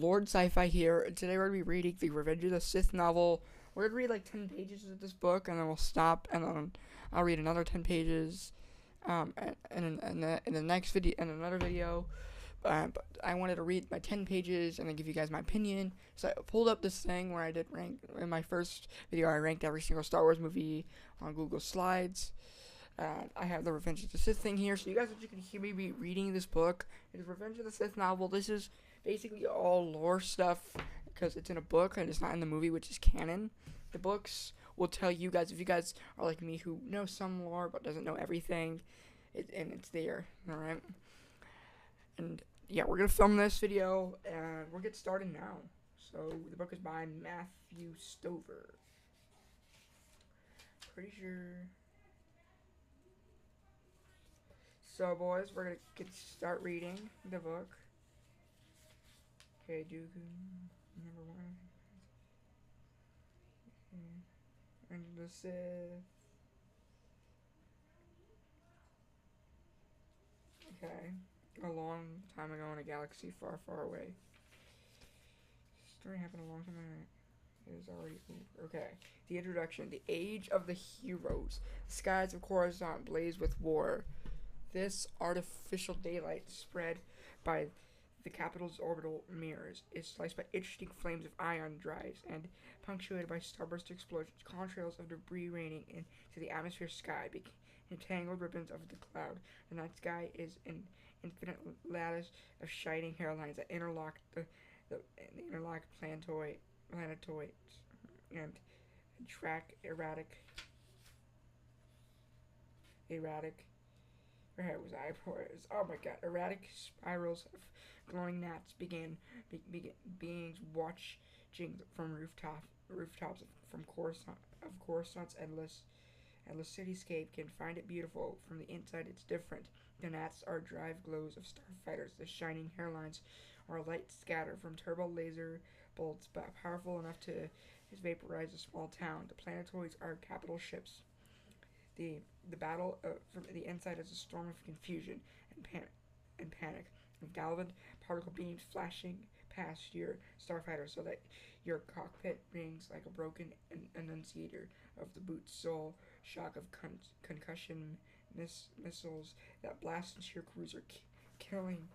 Lord Sci-Fi here, and today we're going to be reading the Revenge of the Sith novel. We're going to read like 10 pages of this book, and then we'll stop, and then I'll read another 10 pages, in the next video, in another video. But I wanted to read my 10 pages and then give you guys my opinion. So I pulled up this thing where I did rank, in my first video, I ranked every single Star Wars movie on Google Slides. I have the Revenge of the Sith thing here, so you guys are just going to hear me be reading this book. It is Revenge of the Sith novel. This is basically all lore stuff, because it's in a book and it's not in the movie, which is canon. The books will tell you guys, if you guys are like me who knows some lore but doesn't know everything, and it's there, alright? And yeah, we're going to film this video, and we'll get started now. So, the book is by Matthew Stover. Pretty sure. So, boys, we're going to start reading the book. Okay, Dooku, number 1. And the Sith. Okay. A long time ago in a galaxy far, far away. Story happened a long time ago. It is already over. Okay. The introduction. The Age of the Heroes. The skies of Coruscant blaze with war. This artificial daylight spread by the capital's orbital mirrors is sliced by interesting flames of ion drives and punctuated by starburst explosions, contrails of debris raining into the atmosphere sky, entangled ribbons of the cloud. The night sky is an infinite lattice of shining hairlines that interlock the interlocked planetoids and track erratic. Where was I? Oh my god! Erratic spirals of glowing gnats beings watching from rooftops from Coruscant's endless cityscape can find it beautiful. From the inside, it's different. The gnats are drive glows of starfighters. The shining hairlines are light scattered from turbo laser bolts, but powerful enough to vaporize a small town. The planetoids are capital ships. The battle from the inside is a storm of confusion and panic. Galvan particle beams flashing past your starfighter so that your cockpit rings like a broken annunciator of the boot's soul shock of concussion missiles that blast into your cruiser, killing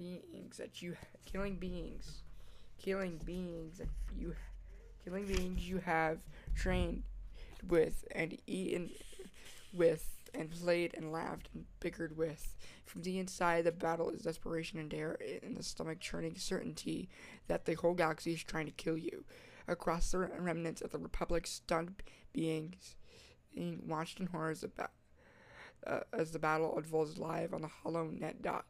beings you have trained with and eaten with and played and laughed and bickered with. From the inside, the battle is desperation and dare in the stomach-churning certainty that the whole galaxy is trying to kill you. Across the remnants of the Republic's stunned beings being watched in horror as the battle unfolds live on the hollow net dot.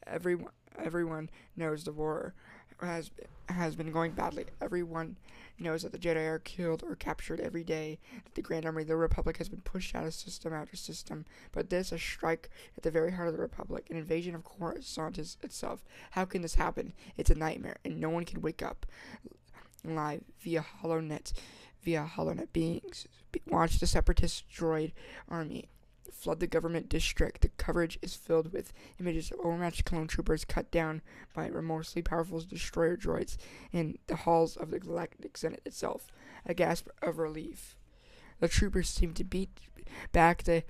Everyone knows the war has been going badly. Everyone knows that the Jedi are killed or captured every day, that the Grand Army of the Republic has been pushed out of system after system. But this, a strike at the very heart of the Republic, an invasion of Coruscant itself. How can this happen? It's a nightmare, and no one can wake up live via HoloNet beings. Watch the Separatist droid army flood the government district. The coverage is filled with images of overmatched clone troopers cut down by remorselessly powerful destroyer droids in the halls of the Galactic Senate itself. A gasp of relief. The troopers seem to beat back the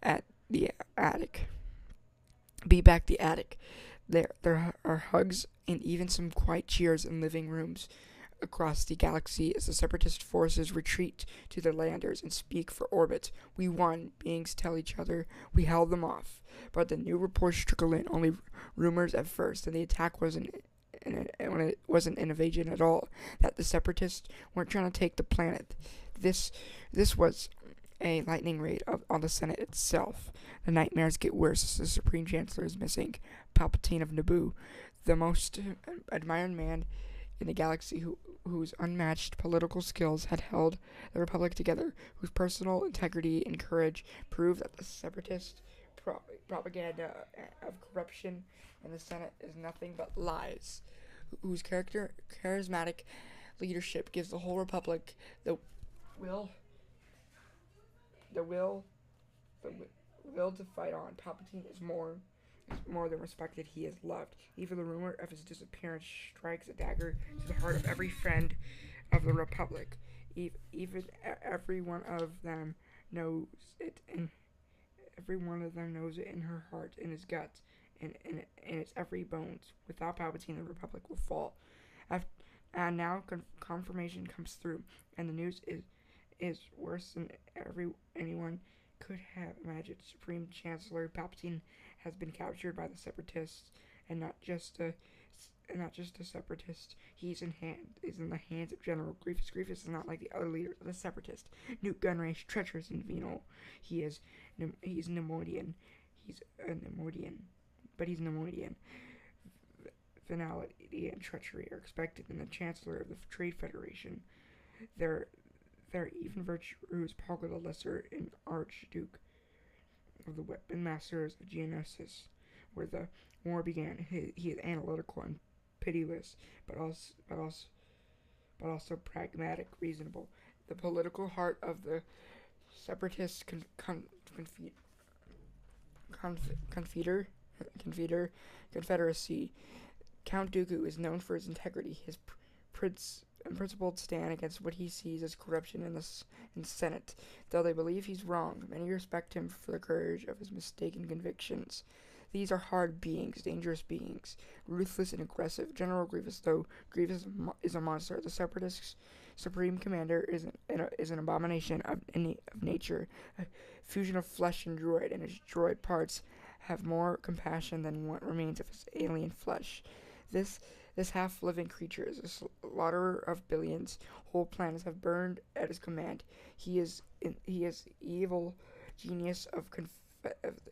attic. There are hugs and even some quiet cheers in living rooms across the galaxy as the Separatist forces retreat to their landers and speak for orbit. We won, beings tell each other. We held them off. But the new reports trickle in, only rumors at first, and the attack wasn't an invasion at all, that the Separatists weren't trying to take the planet. This was a lightning raid on the Senate itself. The nightmares get worse as the Supreme Chancellor is missing. Palpatine of Naboo, the most admired man in the galaxy whose unmatched political skills had held the Republic together, whose personal integrity and courage proved that the Separatist propaganda of corruption in the Senate is nothing but lies, whose charismatic leadership gives the whole Republic the will to fight on. Palpatine is more more than respected, he is loved. Even the rumor of his disappearance strikes a dagger to the heart of every friend of the Republic. Even every one of them knows it, and every one of them knows it in her heart, in his guts, in its every bones. Without Palpatine, the Republic will fall. After, and now confirmation comes through, and the news is worse than anyone could have imagined. Supreme Chancellor Palpatine has been captured by the Separatists, and not just a separatist. He's in the hands of General Grievous. Grievous is not like the other leaders of the Separatist. Newt Gunray, treacherous and venal. He's Nemoidian. He's a Nemoidian, but he's Nemoidian. Venality and treachery are expected in the Chancellor of the Trade Federation. There even virtues Paul the Lesser, an Archduke of the Weapon Masters of Geonosis, where the war began. He is analytical and pitiless, but also pragmatic, reasonable. The political heart of the Separatist Confederacy. Count Dooku is known for his integrity, his principled stand against what he sees as corruption in the Senate. Though they believe he's wrong, many respect him for the courage of his mistaken convictions. These are hard beings, dangerous beings, ruthless and aggressive. General Grievous, though Grievous is a monster, the Separatists' supreme commander is an abomination of nature, a fusion of flesh and droid, and his droid parts have more compassion than what remains of his alien flesh. This half-living creature is a slaughterer of billions. Whole planets have burned at his command. He is evil genius of the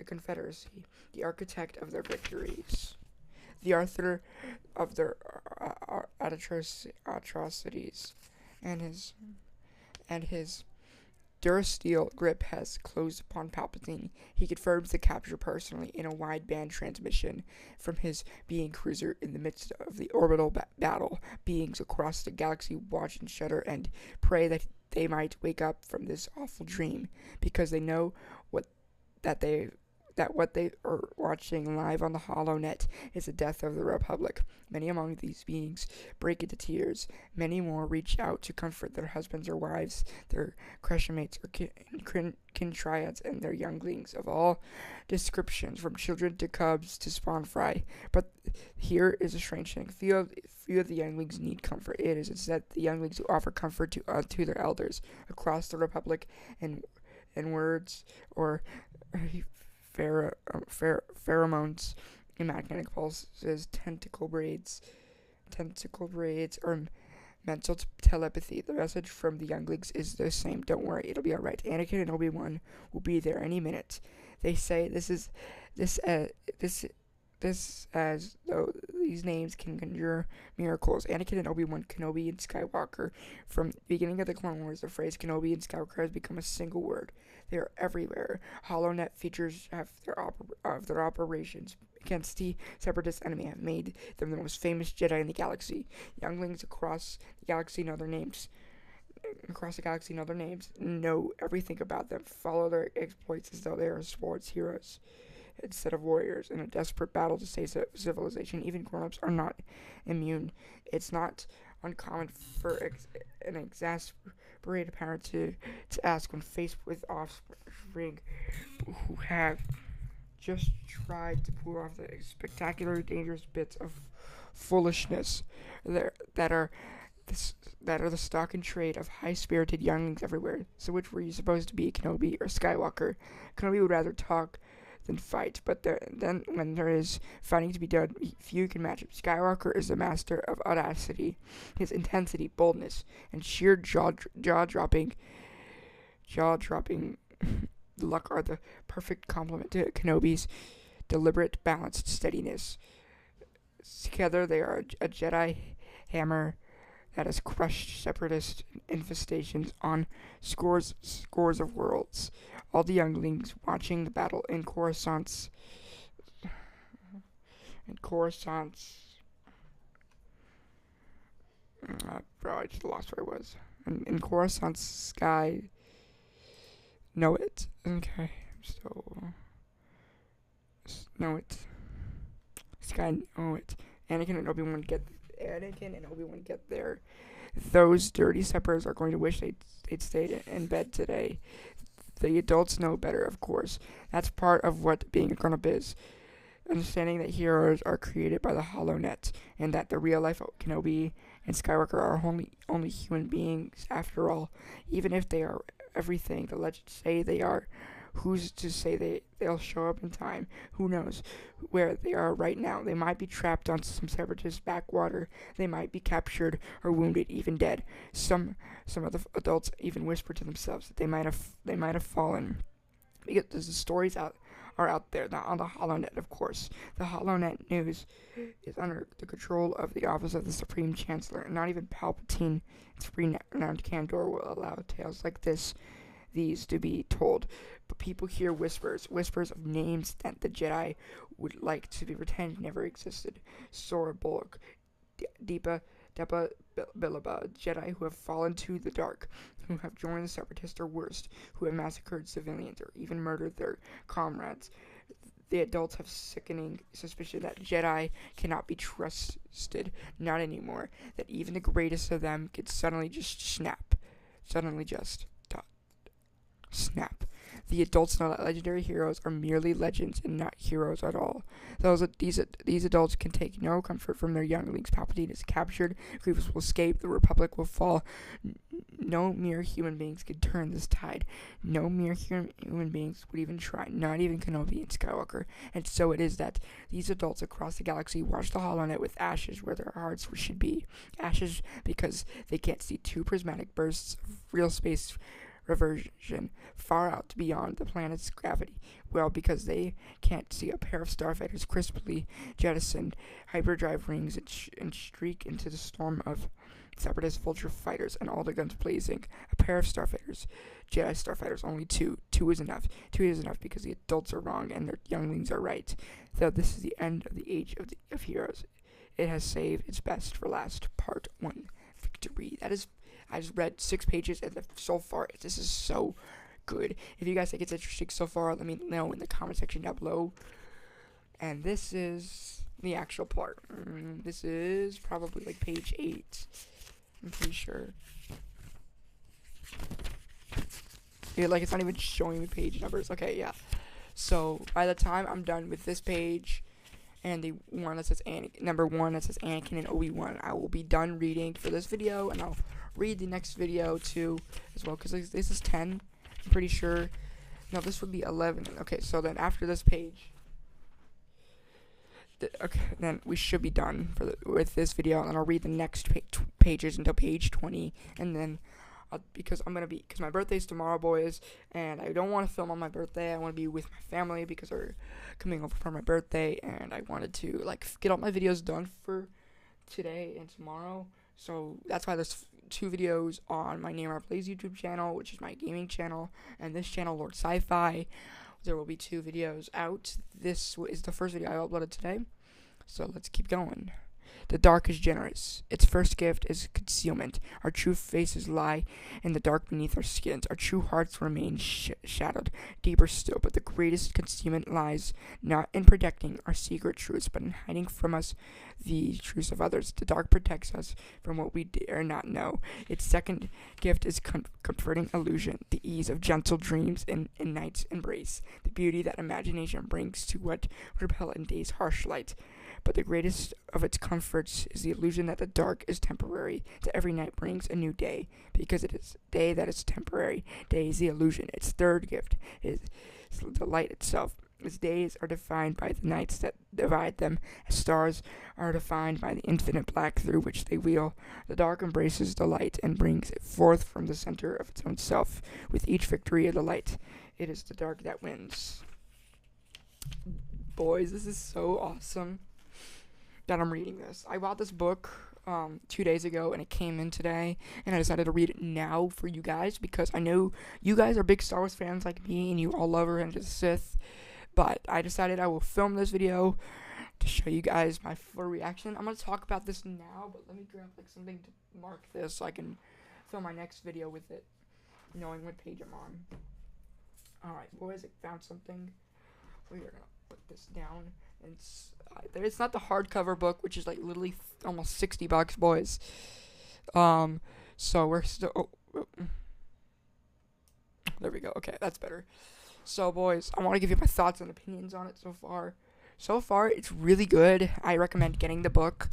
Confederacy, the architect of their victories, the author of their atrocities, and his Durasteel grip has closed upon Palpatine. He confirms the capture personally in a wideband transmission from his being cruiser. In the midst of the orbital battle, beings across the galaxy watch and shudder and pray that they might wake up from this awful dream, because they know what they are watching live on the HoloNet is the death of the Republic. Many among these beings break into tears. Many more reach out to comfort their husbands or wives, their creshmates or kin triads, and their younglings of all descriptions, from children to cubs to spawn fry. But here is a strange thing. Few of the younglings need comfort. It is instead the younglings who offer comfort to their elders across the Republic in words or pheromones and magnetic pulses, tentacle braids, or mental telepathy. The message from the younglings is the same. Don't worry, it'll be alright. Anakin and Obi-Wan will be there any minute. They say this as though these names can conjure miracles. Anakin and Obi-Wan Kenobi and Skywalker. From the beginning of the Clone Wars, the phrase Kenobi and Skywalker has become a single word. They are everywhere. HoloNet features of their operations against the Separatist enemy have made them the most famous Jedi in the galaxy. Younglings across the galaxy know their names. Know everything about them. Follow their exploits as though they are sports heroes instead of warriors in a desperate battle to save civilization. Even grown-ups are not immune. It's not uncommon for an exasperated parent to ask, when faced with offspring who have just tried to pull off the spectacular, dangerous bits of foolishness that are the stock and trade of high-spirited younglings everywhere. So which were you supposed to be, Kenobi or Skywalker? Kenobi would rather talk than fight, but then when there is fighting to be done, few can match him. Skywalker is the master of audacity. His intensity, boldness, and sheer jaw-dropping luck are the perfect complement to Kenobi's deliberate, balanced steadiness. Together they are a Jedi hammer that has crushed separatist infestations on scores of worlds. All the younglings watching the battle in Coruscant's bro, I just lost where I was. In Coruscant's sky, know it. Okay, so know it. Anakin and Obi-Wan get there. Those dirty separatists are going to wish they'd stayed in bed today. The adults know better, of course. That's part of what being a grown-up is. Understanding that heroes are created by the HoloNet, and that the real-life Kenobi and Skywalker are only human beings after all. Even if they are everything the legends say they are, who's to say they'll show up in time? Who knows where they are right now? They might be trapped on some separatist backwater. They might be captured or wounded, even dead. Some of the adults even whisper to themselves that they might have fallen. Because the stories are out there, not on the HoloNet, of course. The HoloNet news is under the control of the Office of the Supreme Chancellor, and not even Palpatine, its renowned Candor, will allow tales like these to be told. But people hear whispers of names that the Jedi would like to be pretend never existed. Sora Bullock, Depa Billaba, Jedi who have fallen to the dark, who have joined the Separatists or worse, who have massacred civilians or even murdered their comrades. The adults have sickening suspicion that Jedi cannot be trusted, not anymore, that even the greatest of them could suddenly just snap. Snap. The adults know that legendary heroes are merely legends and not heroes at all. These adults can take no comfort from their younglings. Palpatine is captured, Grievous will escape, the Republic will fall. No mere human beings could turn this tide. No mere human beings would even try, not even Kenobi and Skywalker. And so it is that these adults across the galaxy watch the HoloNet with ashes where their hearts should be. Ashes because they can't see two prismatic bursts of real space reversion far out beyond the planet's gravity. Well, because they can't see a pair of starfighters crisply jettison hyperdrive rings and streak into the storm of separatist vulture fighters and all the guns blazing. A pair of starfighters, Jedi starfighters, only two. Two is enough because the adults are wrong and their younglings are right. Though this is the end of the age of heroes, it has saved its best for last. Part 1, Victory. I just read 6 pages, and so far, this is so good. If you guys think it's interesting so far, let me know in the comment section down below. And this is the actual part. This is probably like page 8. I'm pretty sure. Yeah, like it's not even showing me page numbers. Okay, yeah. So by the time I'm done with this page and the one that says number 1 that says Anakin and Obi-Wan, I will be done reading for this video, and I'll read the next video too as well, because this is 10, I'm pretty sure. No, this would be 11. Okay, so then after this page, then we should be done with this video, and then I'll read the next pages until page 20, and then because my birthday's tomorrow, boys, and I don't want to film on my birthday. I want to be with my family because they're coming over for my birthday, and I wanted to get all my videos done for today and tomorrow. So that's why there's 2 videos on my Name Our Plays YouTube channel, which is my gaming channel, and this channel, Lord Sci-Fi. There will be 2 videos out. This is the first video I uploaded today, so let's keep going. The dark is generous. Its first gift is concealment. Our true faces lie in the dark beneath our skins. Our true hearts remain shadowed, deeper still. But the greatest concealment lies not in protecting our secret truths, but in hiding from us the truths of others. The dark protects us from what we dare not know. Its second gift is comforting illusion, the ease of gentle dreams in night's embrace, the beauty that imagination brings to what repel in day's harsh light. But the greatest of its comforts is the illusion that the dark is temporary, that every night brings a new day, because it is day that is temporary. Day is the illusion. Its third gift is the light itself. Its days are defined by the nights that divide them, as stars are defined by the infinite black through which they wheel. The dark embraces the light and brings it forth from the center of its own self. With each victory of the light, it is the dark that wins. Boys, this is so awesome that I'm reading this. I bought this book 2 days ago, and it came in today, and I decided to read it now for you guys because I know you guys are big Star Wars fans like me, and you all love Revenge of the Sith. But I decided I will film this video to show you guys my full reaction. I'm gonna talk about this now, but let me grab something to mark this so I can film my next video with it, knowing what page I'm on. All right, boys, I found something. We are gonna put this down It's not the hardcover book, which is like literally almost $60, boys. So we're still. There we go. Okay, that's better. So, boys, I want to give you my thoughts and opinions on it so far. So far, it's really good. I recommend getting the book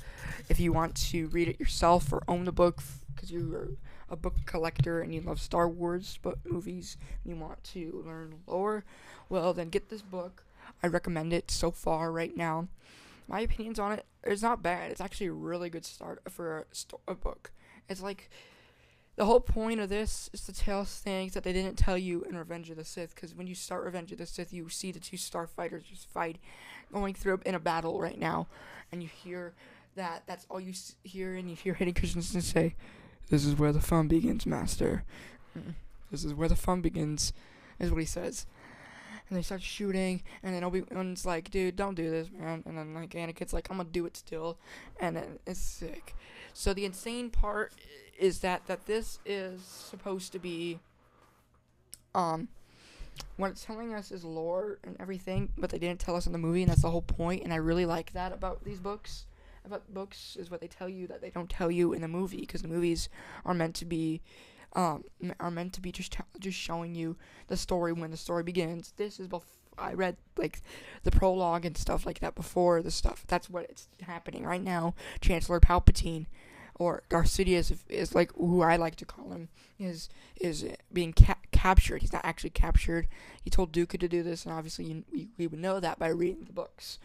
if you want to read it yourself or own the book because you're a book collector and you love Star Wars movies and you want to learn lore. Well, then get this book. I recommend it so far right now. My opinions on it is not bad. It's actually a really good start for a book. It's like the whole point of this is to tell things that they didn't tell you in Revenge of the Sith. Because when you start Revenge of the Sith, you see the two starfighters just going through in a battle right now, and you hear that. That's all you hear, and you hear Hayden Christensen say, "This is where the fun begins, Master. This is where the fun begins," is what he says. And they start shooting, and then Obi-Wan's like, "Dude, don't do this, man." And then like Anakin's like, "I'm gonna do it still," and then it's sick. So the insane part is that this is supposed to be what it's telling us is lore and everything, but they didn't tell us in the movie, and that's the whole point. And I really like that about these books. About books is what they tell you that they don't tell you in the movie, because the movies are meant to be just showing you the story when the story begins. This is I read like the prologue and stuff like that before the stuff. That's what it's happening right now. Chancellor Palpatine, or Darth Sidious is like who I like to call him, is being captured. He's not actually captured. He told Dooku to do this, and obviously we would know that by reading the books.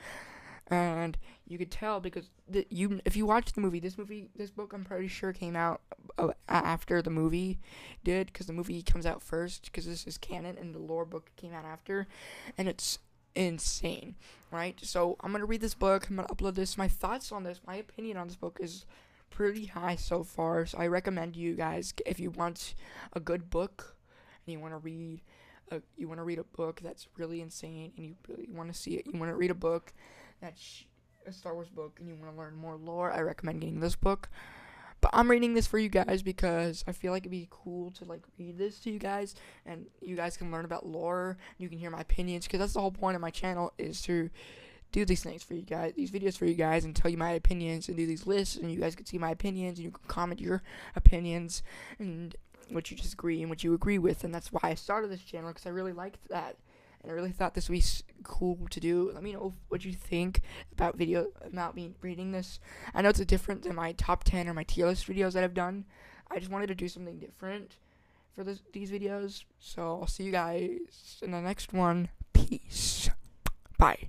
And you could tell because if you watch the movie, this book I'm pretty sure came out after the movie did, because the movie comes out first, because this is canon, and the lore book came out after, and it's insane, right? So I'm gonna read this book. I'm gonna upload this. My thoughts on this, my opinion on this book is pretty high so far. So I recommend you guys, if you want a good book and you want to read a book that's really insane, and you really want to see it, you want to read a book that's a Star Wars book, and you want to learn more lore, I recommend getting this book. But I'm reading this for you guys because I feel like it'd be cool to like read this to you guys, and you guys can learn about lore. You can hear my opinions, because that's the whole point of my channel, is to do these things for you guys, these videos for you guys, and tell you my opinions, and do these lists, and you guys can see my opinions, and you can comment your opinions and what you disagree and what you agree with. And that's why I started this channel, because I really liked that. And I really thought this would be cool to do. Let me know what you think about me reading this. I know it's different than my top 10 or my tier list videos that I've done. I just wanted to do something different for these videos. So I'll see you guys in the next one. Peace. Bye.